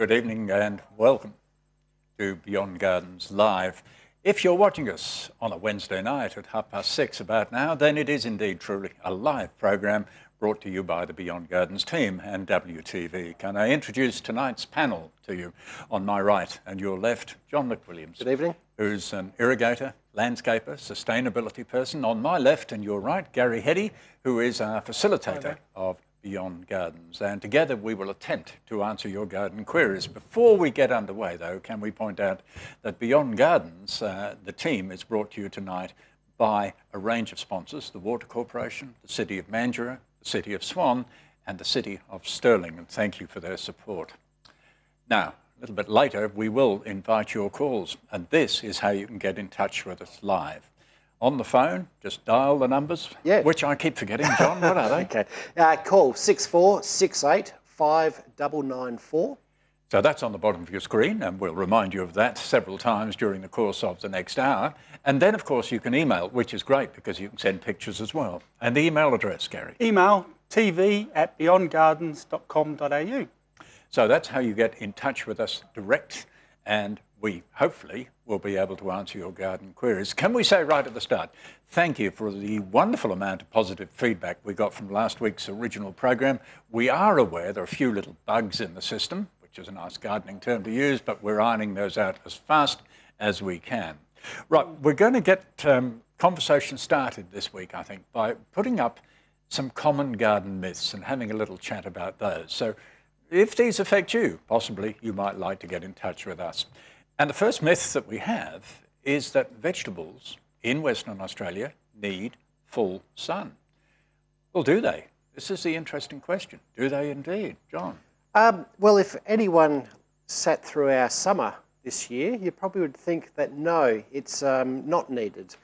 Good evening and welcome to Beyond Gardens Live. If you're watching us on a Wednesday night at 6:30 about now, then it is indeed truly a live program brought to you by the Beyond Gardens team and WTV. Can I introduce tonight's panel to you? On my right and your left, John McWilliams. Good evening. Who's an irrigator, landscaper, sustainability person. On my left and your right, Gary Heddy, who is our facilitator of Beyond Gardens, and together we will attempt to answer your garden queries. Before we get underway though, can we point out that Beyond Gardens, the team, is brought to you tonight by a range of sponsors: the Water Corporation, the City of Mandurah, the City of Swan and the City of Stirling, and thank you for their support. Now, a little bit later we will invite your calls, and this is how you can get in touch with us live. On the phone, just dial the numbers, which I keep forgetting. John, what are they? Okay. Call 6468 5994. So that's on the bottom of your screen, and we'll remind you of that several times during the course of the next hour. And then, of course, you can email, which is great because you can send pictures as well. And the email address, Gary? Email tv@beyondgardens.com.au. So that's how you get in touch with us direct, and we hopefully will be able to answer your garden queries. Can we say right at the start, thank you for the wonderful amount of positive feedback we got from last week's original program. We are aware there are a few little bugs in the system, which is a nice gardening term to use, but we're ironing those out as fast as we can. Right, we're going to get conversation started this week, I think, by putting up some common garden myths and having a little chat about those. So if these affect you, possibly you might like to get in touch with us. And the first myth that we have is that vegetables in Western Australia need full sun. Well, do they? This is the interesting question. Do they indeed? John? Well, if anyone sat through our summer this year, you probably would think that no, it's not needed.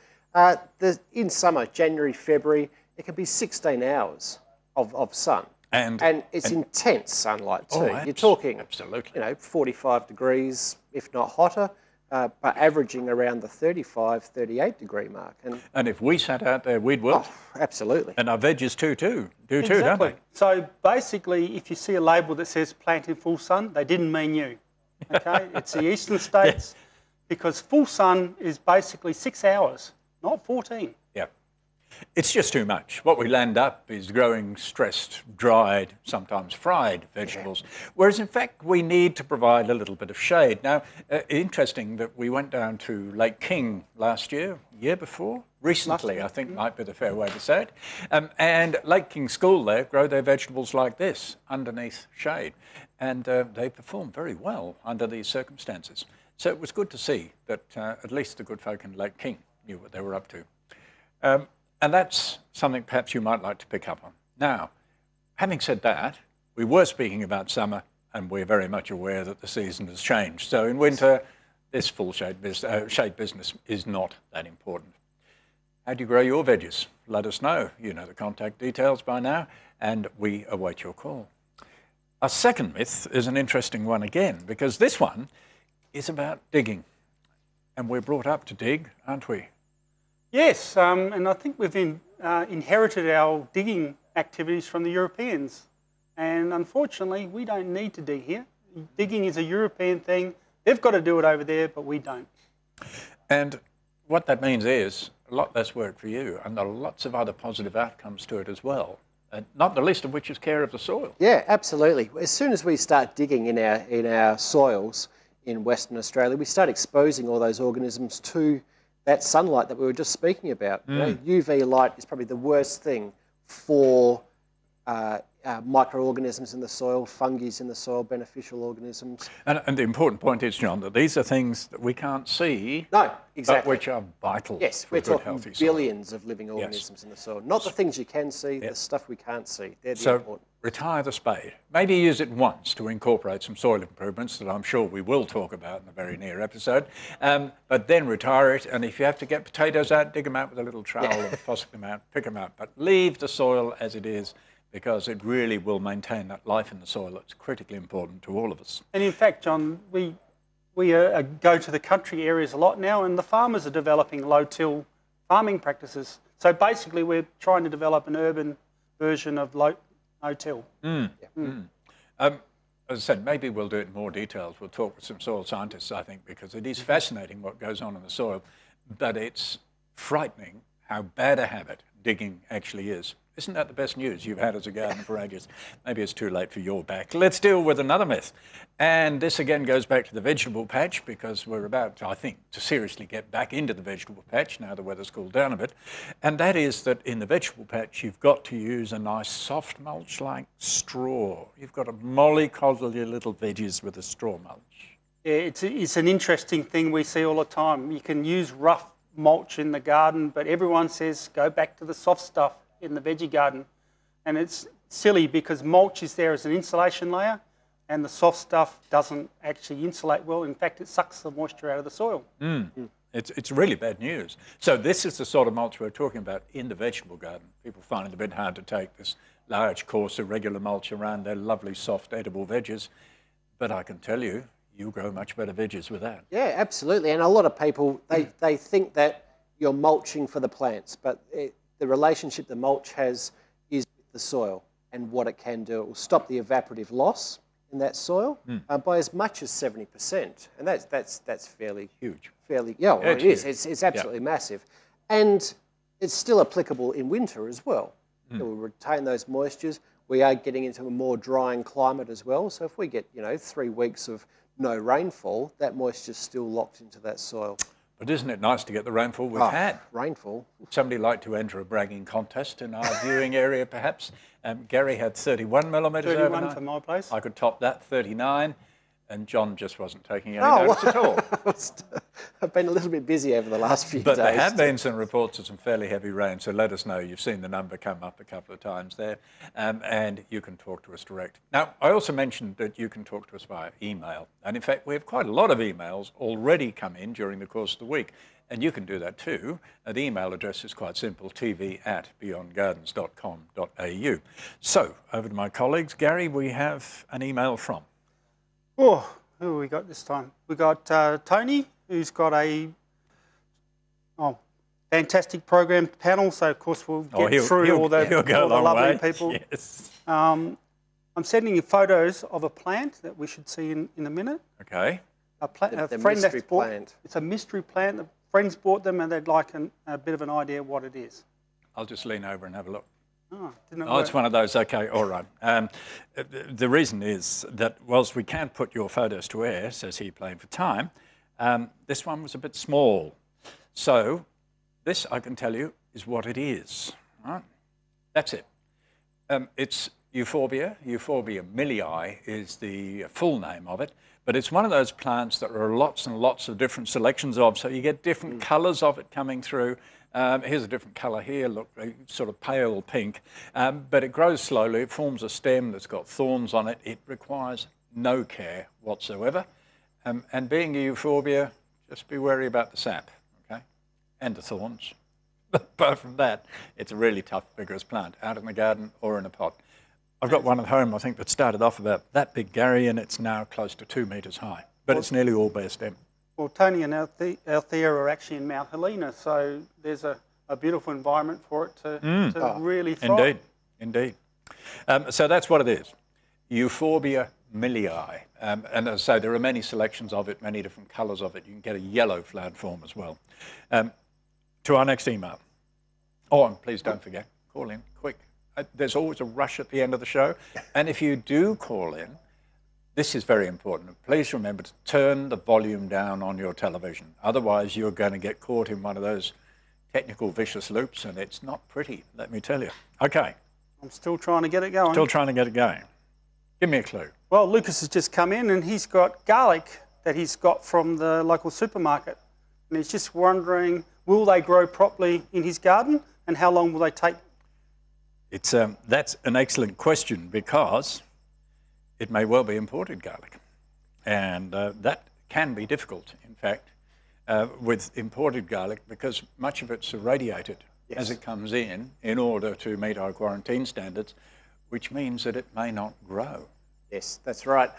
In summer, January, February, it can be 16 hours of sun. And it's intense sunlight too. Oh, you're talking, absolutely. 45 degrees, if not hotter, but averaging around the 35, 38 degree mark. And if we sat out there, we'd wilt. Oh, absolutely. And our veggies too, don't Exactly. they? So basically, if you see a label that says plant in full sun, they didn't mean you. Okay, it's the eastern states, because full sun is basically 6 hours, not 14. Yeah. It's just too much. What we land up is growing stressed, dried, sometimes fried vegetables, whereas in fact we need to provide a little bit of shade. Now, interesting that we went down to Lake King last year before, recently I think might be the fair way to say it, and Lake King School there grow their vegetables like this, underneath shade, and they perform very well under these circumstances. So it was good to see that at least the good folk in Lake King knew what they were up to. And that's something perhaps you might like to pick up on. Now, having said that, we were speaking about summer, and we're very much aware that the season has changed. So in winter, this full shade business is not that important. How do you grow your veggies? Let us know. You know the contact details by now, and we await your call. Our second myth is an interesting one again, because this one is about digging. And we're brought up to dig, aren't we? Yes, and I think we've inherited our digging activities from the Europeans. And unfortunately, we don't need to dig here. Digging is a European thing. They've got to do it over there, but we don't. And what that means is a lot less work for you, and there are lots of other positive outcomes to it as well, not the least of which is care of the soil. Yeah, absolutely. As soon as we start digging in our soils in Western Australia, we start exposing all those organisms to that sunlight that we were just speaking about. UV light is probably the worst thing for microorganisms in the soil, fungi in the soil, beneficial organisms. And the important point is, John, that these are things that we can't see, no, exactly, but which are vital. Yes, for we're good, talking healthy soil. billions of living organisms in the soil. Not the things you can see, the stuff we can't see. They're the important. Retire the spade. Maybe use it once to incorporate some soil improvements that I'm sure we will talk about in a very near episode. But then retire it, and if you have to get potatoes out, dig them out with a little trowel and fossick them out, pick them out. But leave the soil as it is, because it really will maintain that life in the soil that's critically important to all of us. And in fact, John, we go to the country areas a lot now, and the farmers are developing low-till farming practices. So basically, we're trying to develop an urban version of no-till. as I said, maybe we'll do it in more details. We'll talk with some soil scientists, I think, because it is fascinating what goes on in the soil, but it's frightening how bad a habit digging actually is. Isn't that the best news you've had as a gardener for ages? Maybe it's too late for your back. Let's deal with another myth. And this again goes back to the vegetable patch, because we're about, I think, to seriously get back into the vegetable patch now the weather's cooled down a bit. And that is that in the vegetable patch, you've got to use a nice soft mulch like straw. You've got to mollycoddle your little veggies with a straw mulch. Yeah, it's an interesting thing we see all the time. You can use rough mulch in the garden, but everyone says go back to the soft stuff in the veggie garden. And it's silly because mulch is there as an insulation layer, and the soft stuff doesn't actually insulate well. In fact, it sucks the moisture out of the soil. It's really bad news. So this is the sort of mulch we're talking about in the vegetable garden. People find it a bit hard to take this large, coarse, irregular mulch around their lovely, soft, edible veggies. But I can tell you, you'll grow much better veggies with that. Yeah, absolutely. And a lot of people, they think that you're mulching for the plants, but the relationship the mulch has is with the soil and what it can do. It will stop the evaporative loss in that soil by as much as 70%. And that's fairly huge. Yeah, well, it is. It's absolutely massive. And it's still applicable in winter as well. It will retain those moistures. We are getting into a more drying climate as well. So if we get, 3 weeks of no rainfall, that moisture's still locked into that soil. But isn't it nice to get the rainfall we've had? Rainfall. Somebody like to enter a bragging contest in our viewing area, perhaps. Gary had 31 millimetres 31 overnight. for my place. I could top that, 39. And John just wasn't taking any notice at all. I've been a little bit busy over the last few days. But there have been some reports of some fairly heavy rain, so let us know. You've seen the number come up a couple of times there, and you can talk to us direct. Now, I also mentioned that you can talk to us via email. And in fact, we have quite a lot of emails already come in during the course of the week. And you can do that too. The email address is quite simple, tv@beyondgardens.com.au. So, over to my colleagues. Gary, we have an email from. Oh, who have we got this time? We got Tony, who's got a fantastic program panel. So of course we'll get through all the lovely people. Yes. I'm sending you photos of a plant that we should see in a minute. Okay. A friend that's bought. It's a mystery plant. The friends bought them, and they'd like a bit of an idea what it is. I'll just lean over and have a look. Oh, it's one of those, okay, all right. The reason is that whilst we can't put your photos to air, says he playing for time, this one was a bit small. So this, I can tell you, is what it is. Right? That's it. It's Euphorbia. Euphorbia Milii is the full name of it. But it's one of those plants that there are lots and lots of different selections of, so you get different colours of it coming through. Here's a different colour here, look, sort of pale pink, but it grows slowly. It forms a stem that's got thorns on it. It requires no care whatsoever. And being a euphorbia, just be wary about the sap, okay, and the thorns. But apart from that, it's a really tough, vigorous plant, out in the garden or in a pot. I've got one at home, I think, that started off about that big, Gary, and it's now close to 2 metres high. But it's nearly all bare stem. Well, Tony and Althea are actually in Mount Helena, so there's a beautiful environment for it to really thrive. Indeed. So that's what it is, Euphorbia Milii. And as I say, there are many selections of it, many different colours of it. You can get a yellow flowered form as well. To our next email. Oh, and please don't forget, call in quick. There's always a rush at the end of the show. And if you do call in, this is very important. Please remember to turn the volume down on your television. Otherwise, you're going to get caught in one of those technical vicious loops, and it's not pretty, let me tell you. Okay. I'm still trying to get it going. Still trying to get it going. Give me a clue. Well, Lucas has just come in, and he's got garlic that he's got from the local supermarket. And he's just wondering, will they grow properly in his garden, and how long will they take? That's an excellent question, because it may well be imported garlic. And that can be difficult, in fact, with imported garlic, because much of it's irradiated as it comes in order to meet our quarantine standards, which means that it may not grow. Yes, that's right.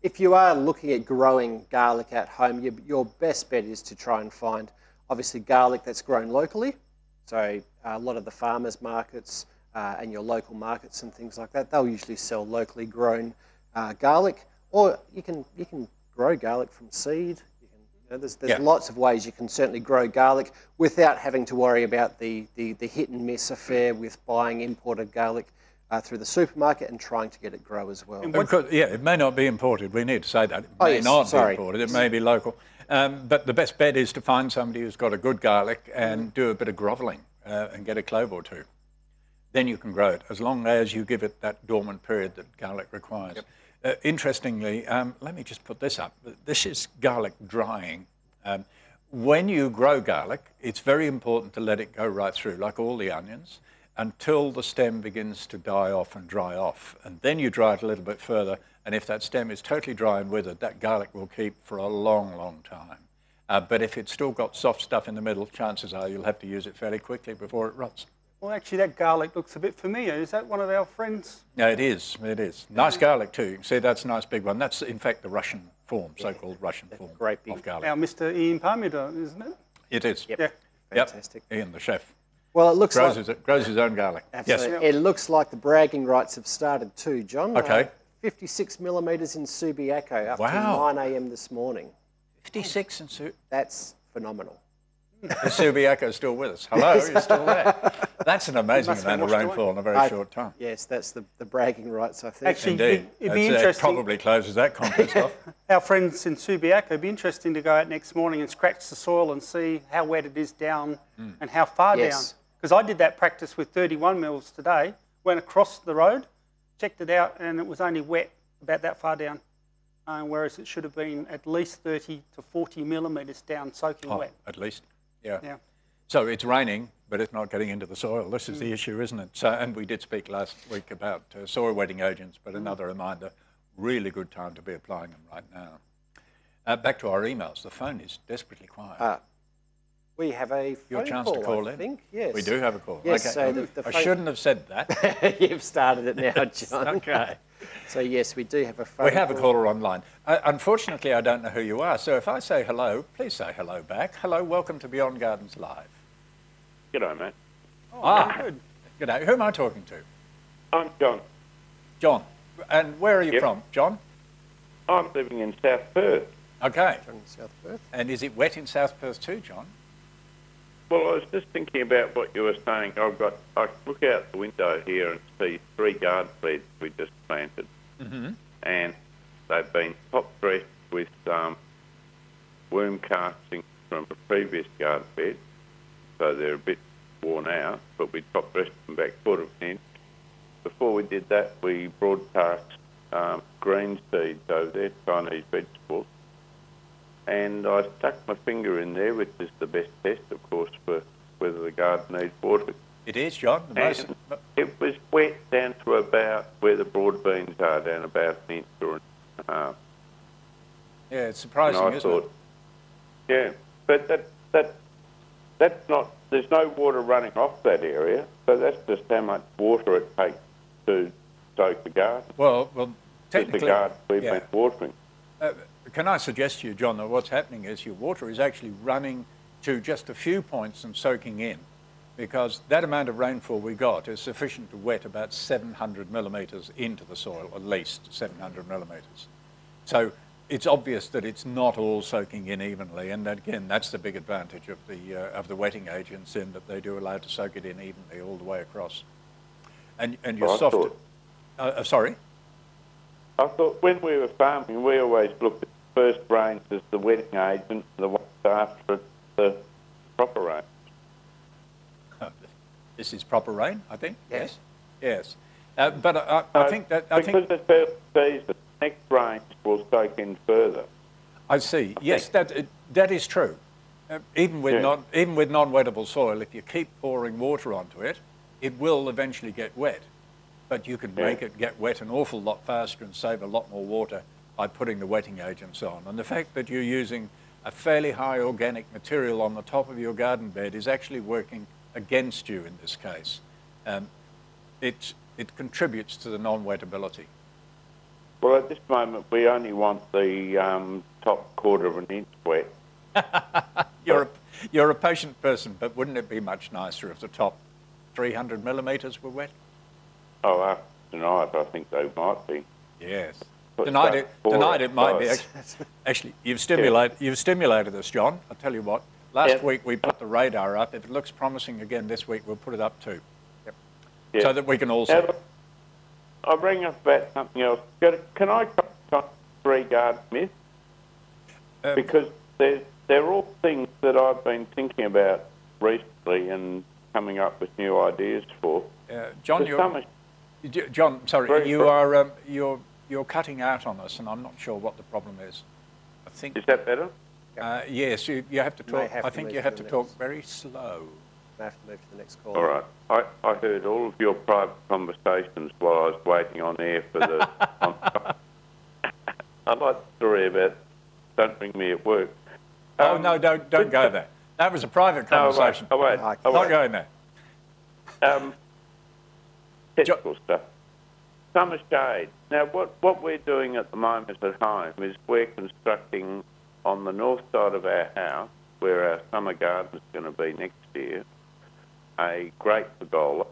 If you are looking at growing garlic at home, your best bet is to try and find, obviously, garlic that's grown locally. So a lot of the farmers markets and your local markets and things like that, they'll usually sell locally grown garlic, or you can grow garlic from seed. There's lots of ways you can certainly grow garlic without having to worry about the hit and miss affair with buying imported garlic through the supermarket and trying to get it grow as well. It may not be imported. We need to say that. It may not be imported. It may be local. But the best bet is to find somebody who's got a good garlic and do a bit of grovelling and get a clove or two. Then you can grow it, as long as you give it that dormant period that garlic requires. Yep. Interestingly, let me just put this up. This is garlic drying. When you grow garlic, it's very important to let it go right through, like all the onions, until the stem begins to die off and dry off. And then you dry it a little bit further, and if that stem is totally dry and withered, that garlic will keep for a long, long time. But if it's still got soft stuff in the middle, chances are you'll have to use it fairly quickly before it rots. Well, actually, that garlic looks a bit familiar. Is that one of our friends? No, it is. It is. Nice garlic, too. You can see that's a nice big one. That's, in fact, the Russian form, so-called Russian form of garlic. Our Mr. Ian Parmenter, isn't it? It is. Yep. Yeah. Fantastic. Yep. Ian, the chef. Well, it looks grows his own garlic. Absolutely. Yes. It looks like the bragging rights have started too, John. Okay. 56 millimetres in Subiaco up to 9 a.m. this morning. 56 in Subiaco? That's phenomenal. Is Subiaco still with us? Hello, you're still there. That's an amazing amount of rainfall in a very short time. Yes, that's the bragging rights, I think. Actually, indeed. It'd be interesting. It probably closes that contest off. Our friends in Subiaco, it'd be interesting to go out next morning and scratch the soil and see how wet it is down and how far down. Because I did that practice with 31 mils today, went across the road, checked it out, and it was only wet about that far down. Whereas it should have been at least 30 to 40 millimetres down, soaking wet. At least. Yeah. Yeah. So it's raining, but it's not getting into the soil. This is the issue, isn't it? So, and we did speak last week about soil wetting agents, but another reminder, really good time to be applying them right now. Back to our emails. The phone is desperately quiet. We have a phone chance call, to call I in. think. Yes. We do have a call. Yes, okay. so I shouldn't have said that. You've started it now, John. Okay. So yes, we do have a phone We have call. a caller online. Unfortunately, I don't know who you are, so if I say hello, please say hello back. Hello, welcome to Beyond Gardens Live. G'day, mate. Oh, good. G'day. Who am I talking to? I'm John. John. And where are you from, John? I'm living in South Perth. Okay. From South Perth. And is it wet in South Perth too, John? Well, I was just thinking about what you were saying. I look out the window here and see 3 garden beds we just planted. And they've been top dressed with worm castings from a previous garden bed. So they're a bit worn out, but we top dressed them back 1/4 inch. Before we did that, we broadcast green seeds over there, Chinese vegetables. And I stuck my finger in there, which is the best test, of course, for whether the garden needs water. It is, John. And it was wet down to about where the broad beans are, down about an inch or a half. Yeah, it's surprising, and I isn't thought, yeah, but that's not. There's no water running off that area, so that's just how much water it takes to soak the garden. Well, technically, the garden we've been watering. Can I suggest to you, John, that what's happening is your water is actually running to just a few points and soaking in, because that amount of rainfall we got is sufficient to wet about 700 millimetres into the soil, at least 700 millimetres. So it's obvious that it's not all soaking in evenly, and that, again, that's the big advantage of the wetting agents, in that they do allow it to soak it in evenly all the way across. And your soft... sorry? I thought when we were farming, we always looked at the first rains as the wetting agent, the ones after the proper rain. This is proper rain, I think. Yes. Yes. But I think that... Because it's early season, next rains will soak in further. I see. Yes, that is true. Even with non-wettable soil, if you keep pouring water onto it, it will eventually get wet. But you can make it get wet an awful lot faster and save a lot more water by putting the wetting agents on. And the fact that you're using a fairly high organic material on the top of your garden bed is actually working against you in this case. It contributes to the non-wettability. Well, at this moment, we only want the top 1/4 of an inch wet. You're a patient person, but wouldn't it be much nicer if the top 300 millimetres were wet? Oh, after tonight, I think they might be. Yes. Tonight it might be. Actually, you've stimulated us, John. I'll tell you what. Last week we put the radar up. If it looks promising again this week, we'll put it up too. Yep. So that we can all see. I'll bring up about something else. Can I comment 3 garden myths? Because they're all things that I've been thinking about recently and coming up with new ideas for. John, John, sorry, you're cutting out on us, and I'm not sure what the problem is. I think. Is that better? Yes, you have to talk. I think you have to talk very slow. I have to move to the next call. All right. I heard all of your private conversations while I was waiting on air for the. I like the story about don't ring me at work. Oh no! Don't go there. That was a private conversation. Oh wait. Not going there. Technical stuff. Summer shade. Now, what we're doing at the moment at home is we're constructing on the north side of our house, where our summer garden is going to be next year, a great pergola.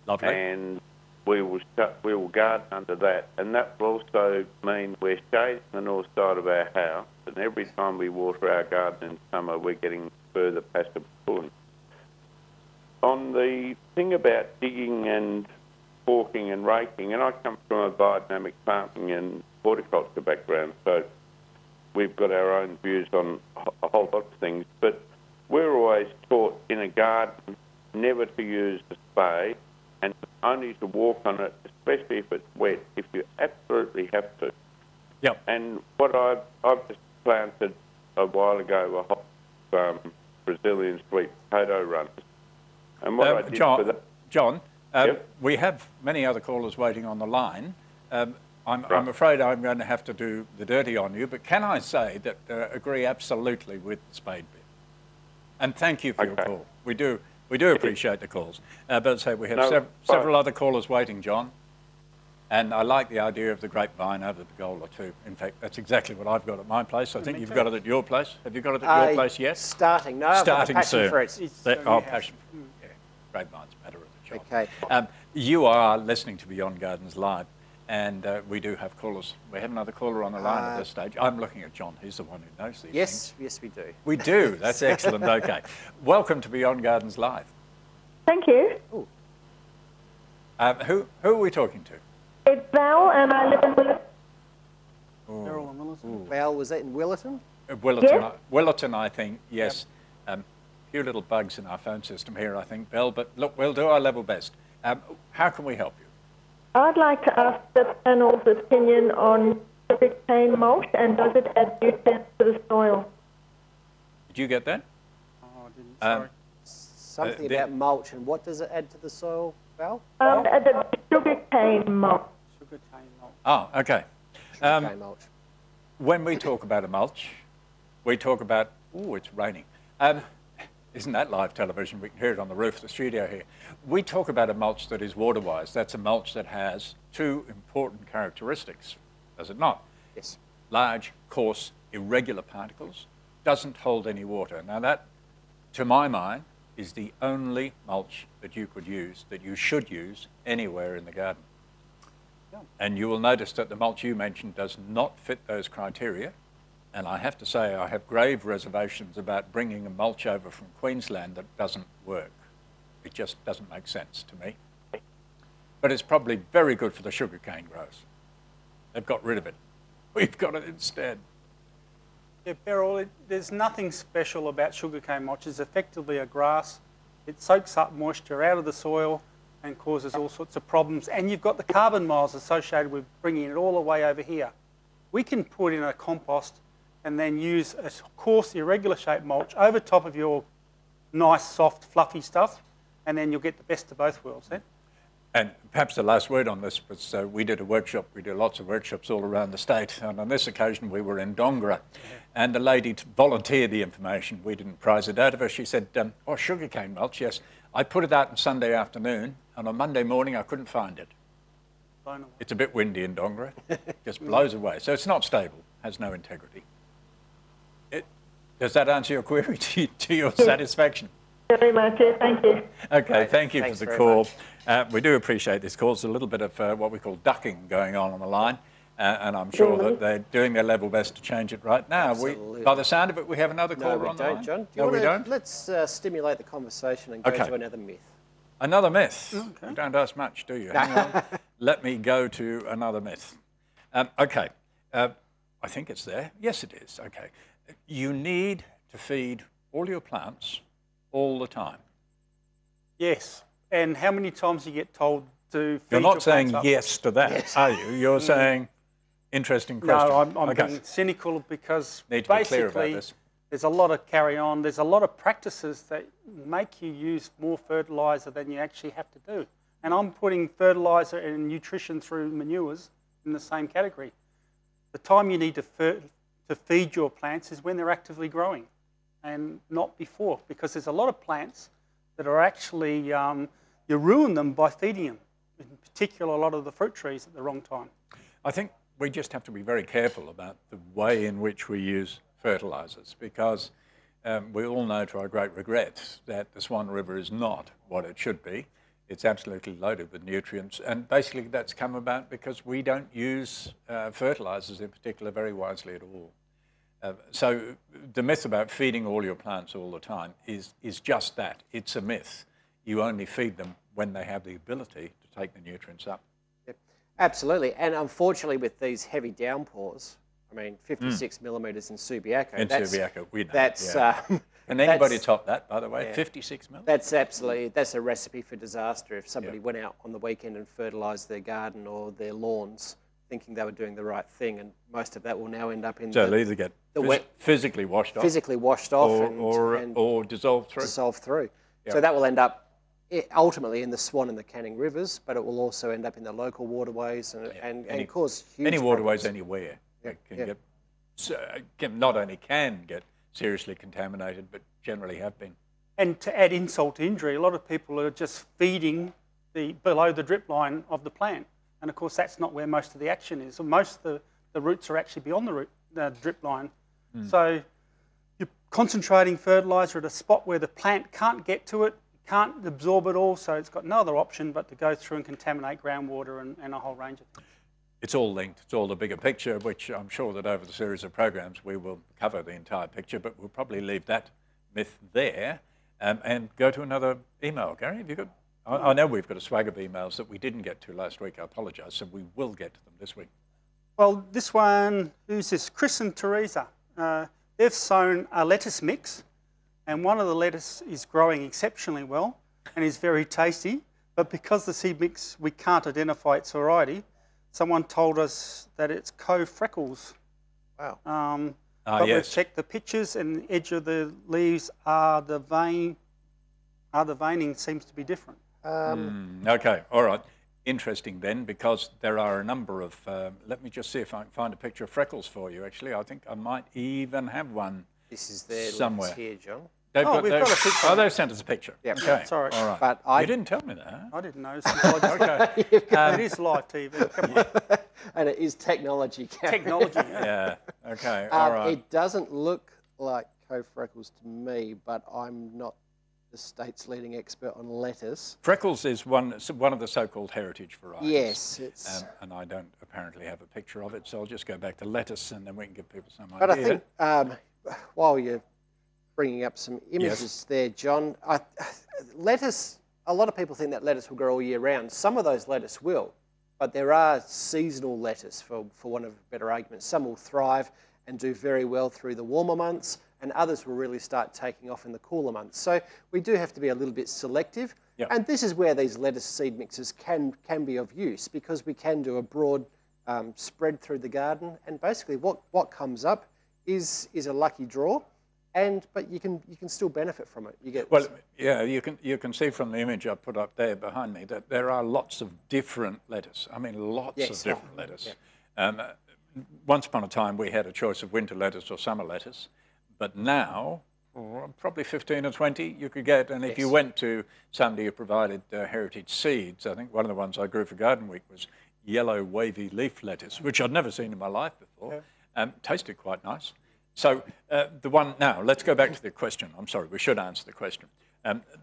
Lovely. And we will garden under that, and that will also mean we're shading the north side of our house, and every time we water our garden in summer, we're getting further passive cooling. On the thing about digging and forking and raking, and I come from a biodynamic farming and horticulture background, so we've got our own views on a whole lot of things, but we're always taught in a garden never to use a spade and only to walk on it, especially if it's wet, if you absolutely have to. Yep. And what I've just planted a while ago a whole Brazilian sweet potato runners. And what I did for that... John, yep. We have many other callers waiting on the line. I'm afraid I'm going to have to do the dirty on you, but can I say that agree absolutely with the spade bit? And thank you for your call. We do appreciate the calls. But as I say, we have several other callers waiting, John. And I like the idea of the grapevine over the pergola too. In fact, that's exactly what I've got at my place. I think you've got it at your place. Have you got it at your place yet? Starting. No, starting I've got a passion soon. for it. Passion. Yeah, grapevine's better at the job. Okay. You are listening to Beyond Gardens Live. And we do have callers. We have another caller on the line at this stage. I'm looking at John. He's the one who knows these things. Yes, we do. We do. That's excellent. Okay. Welcome to Beyond Gardens Live. Thank you. Who are we talking to? It's Val, and I live in Willerton. Beryl and Willerton. Val, was that in Willerton? Willerton, Yes. Willerton, I think, yes. Yep. Few little bugs in our phone system here, I think, Belle, but look, we'll do our level best. How can we help you? I'd like to ask the panel's opinion on sugarcane mulch, and does it add nutrients to the soil? Did you get that? Oh, I didn't. Sorry. Something about mulch, and what does it add to the soil, Val? The sugarcane mulch. Sugarcane mulch. Oh, okay. Sugarcane mulch. When we talk about a mulch, we talk about, it's raining. Isn't that live television? We can hear it on the roof of the studio here. We talk about a mulch that is water-wise. That's a mulch that has 2 important characteristics, does it not? Yes. Large, coarse, irregular particles, doesn't hold any water. Now that, to my mind, is the only mulch that you could use, that you should use anywhere in the garden. Yeah. And you will notice that the mulch you mentioned does not fit those criteria. And I have to say, I have grave reservations about bringing a mulch over from Queensland that doesn't work. It just doesn't make sense to me. But it's probably very good for the sugarcane growers. They've got rid of it. We've got it instead. Yeah, Beryl, there's nothing special about sugarcane mulch. It's effectively a grass. It soaks up moisture out of the soil and causes all sorts of problems. And you've got the carbon miles associated with bringing it all the way over here. We can put in a compost and then use a coarse, irregular shaped mulch over top of your nice, soft, fluffy stuff, and then you'll get the best of both worlds then. And perhaps the last word on this was we did a workshop. We do lots of workshops all around the state. And on this occasion, we were in Dongara. And the lady volunteered the information. We didn't prize it out of her. She said, sugarcane mulch, yes. I put it out on Sunday afternoon, and on Monday morning, I couldn't find it. It's a bit windy in Dongara. It just blows away. So it's not stable, has no integrity. Does that answer your query to your satisfaction? Very much, yes, thank you. Okay, thank you Thanks for the very call. We do appreciate this call. There's a little bit of what we call ducking going on the line. And I'm sure that they're doing their level best to change it right now. Absolutely. By the sound of it, we have another No, caller we on the don't, line. John. No, we don't? Let's stimulate the conversation and go Okay. to another myth. Another myth. Okay. You don't ask much, do you? Hang on. Let me go to another myth. Okay. I think it's there. Yes, it is. Okay. You need to feed all your plants all the time. Yes. And how many times you get told to feed You're your not saying plants up? yes to that, are you? You're saying interesting question. No, I'm being cynical because Need to be clear about basically this. there's a lot of carry on. There's a lot of practices that make you use more fertiliser than you actually have to do. And I'm putting fertiliser and nutrition through manures in the same category. The time you need to feed your plants is when they're actively growing and not before, because there's a lot of plants that are actually, you ruin them by feeding them, in particular a lot of the fruit trees at the wrong time. I think we just have to be very careful about the way in which we use fertilisers, because we all know to our great regret that the Swan River is not what it should be. It's absolutely loaded with nutrients, and basically that's come about because we don't use fertilisers in particular very wisely at all. So the myth about feeding all your plants all the time is just that. It's a myth. You only feed them when they have the ability to take the nutrients up. Yep. Absolutely. And unfortunately, with these heavy downpours, I mean, 56 millimetres in Subiaco. Subiaco, we know. That's, yeah. Can anybody top that, by the way? Yeah. 56 mil? That's a recipe for disaster if somebody went out on the weekend and fertilised their garden or their lawns thinking they were doing the right thing, and most of that will now end up in so they'll either get physically washed off, or dissolved through. Yep. So that will end up ultimately in the Swan and the Canning rivers, but it will also end up in the local waterways and cause huge any waterways problems. anywhere not only can get seriously contaminated, but generally have been. And to add insult to injury, a lot of people are just feeding below the drip line of the plant. And of course, that's not where most of the action is. So most of the roots are actually beyond the drip line. So you're concentrating fertiliser at a spot where the plant can't get to it, can't absorb it all, so it's got no other option but to go through and contaminate groundwater and a whole range of things. It's all linked. It's all the bigger picture, which I'm sure that over the series of programs we will cover the entire picture, but we'll probably leave that myth there and go to another email. Gary, have you got? I know we've got a swag of emails that we didn't get to last week. I apologise, so we will get to them this week. Well, this one, who's this? Chris and Teresa. They've sown a lettuce mix, and one of the lettuce is growing exceptionally well and is very tasty, but because the seed mix, we can't identify its variety, someone told us that it's co-freckles. Wow. But yes. we've checked the pictures, and the edge of the leaves the veining seems to be different. Okay, all right. Interesting then, because there are a number of, let me just see if I can find a picture of freckles for you, actually. I think I might even have one This is their somewhere. lettuce here, John. We've got a picture. Oh, they've sent us a picture. Yep. Okay, Sorry. all right. But You didn't tell me that, huh? I didn't know. Okay. It is live TV. Come on. And it is technology. Technology. Yeah, okay, all right. It doesn't look like co-freckles to me, but I'm not the state's leading expert on lettuce. Freckles is one of the so-called heritage varieties. Yes, it's. And I don't apparently have a picture of it, so I'll just go back to lettuce and then we can give people some idea. But I think while you're bringing up some images there, John, lettuce, a lot of people think that lettuce will grow all year round. Some of those lettuce will, but there are seasonal lettuce, for want of a better argument. Some will thrive and do very well through the warmer months, and others will really start taking off in the cooler months. So we do have to be a little bit selective. Yep. And this is where these lettuce seed mixes can be of use, because we can do a broad spread through the garden, and basically what comes up is a lucky draw. But you can still benefit from it. You get you can see from the image I put up there behind me that there are lots of different lettuce. I mean, lots of different lettuce. Yeah. Once upon a time we had a choice of winter lettuce or summer lettuce, but now probably 15 or 20 you could get. And if you went to somebody who provided heritage seeds, I think one of the ones I grew for Garden Week was yellow wavy leaf lettuce, which I'd never seen in my life before. Tasted quite nice. So now let's go back to the question. I'm sorry, we should answer the question.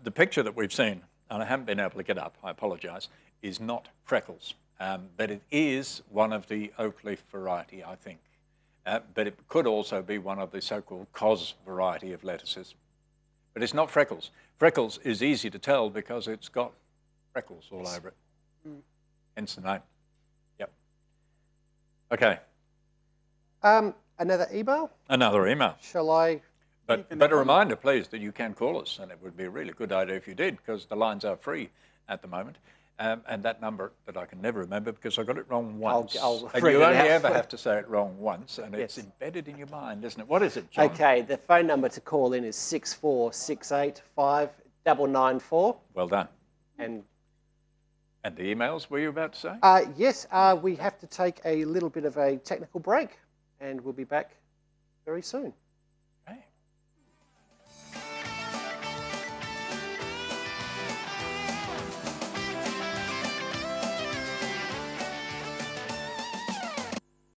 The picture that we've seen, and I haven't been able to get up, I apologise, is not freckles. but it is one of the oak leaf variety, I think. But it could also be one of the so-called cos variety of lettuces. But it's not Freckles. Freckles is easy to tell because it's got freckles all over it. Hence the name. Yep. Okay. Another email? Another email. Shall I? But a reminder, please, that you can call us, and it would be a really good idea if you did, because the lines are free at the moment. And that number that I can never remember because I got it wrong once. I'll and read you it only out. ever have to say it wrong once, and it's embedded in your mind, isn't it? What is it, John? Okay, the phone number to call in is 64685994. Well done. And the emails, were you about to say? yes, we have to take a little bit of a technical break, and we'll be back very soon.